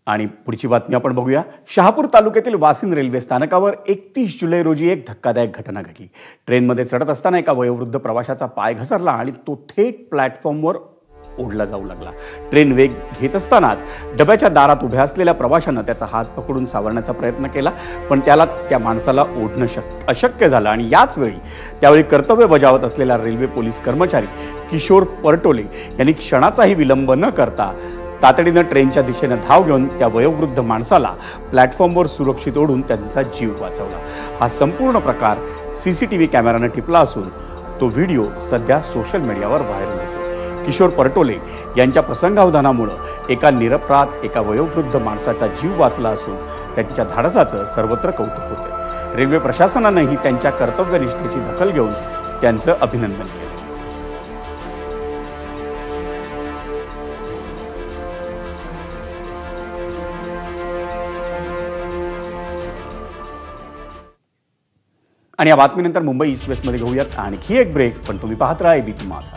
आणि पुढची बातमी आपण बघूया. शहापूर तालुक्यातील वासिन रेल्वे स्थानकावर 31 जुलै रोजी एक धक्कादायक घटना घडली. ट्रेनमध्ये चढत असताना एका वयोवृद्ध प्रवाशाचा पाय घसरला आणि तो थेट प्लॅटफॉर्मवर ओढला जाऊ लागला. ट्रेन वेग घेत असतानाच डब्याच्या दारात उभ्या असलेल्या प्रवाशानं त्याचा हात पकडून सावरण्याचा प्रयत्न केला, पण त्याला त्या माणसाला ओढणं अशक्य झालं आणि त्यावेळी कर्तव्य बजावत असलेला रेल्वे पोलीस कर्मचारी किशोर परटोले यांनी क्षणाचाही विलंब न करता तातडीनं ट्रेनच्या दिशेनं धाव घेऊन त्या वयोवृद्ध माणसाला प्लॅटफॉर्मवर सुरक्षित ओढून त्यांचा जीव वाचवला. हा संपूर्ण प्रकार सीसीटीव्ही कॅमेराने टिपला असून तो व्हिडिओ सध्या सोशल मीडियावर व्हायरल होतो. किशोर परटोले यांच्या प्रसंगावधानामुळे एका वयोवृद्ध माणसाचा जीव वाचला असून त्यांच्या धाडसाचं सर्वत्र कौतुक होते. रेल्वे प्रशासनानंही त्यांच्या कर्तव्यनिष्ठेची दखल घेऊन त्यांचं अभिनंदन केलं. आणि या बातमीनंतर मुंबई ईस्ट वेस्टमध्ये घेऊयात आणखी एक ब्रेक, पण तुम्ही पाहत राहा एबीपी माझा.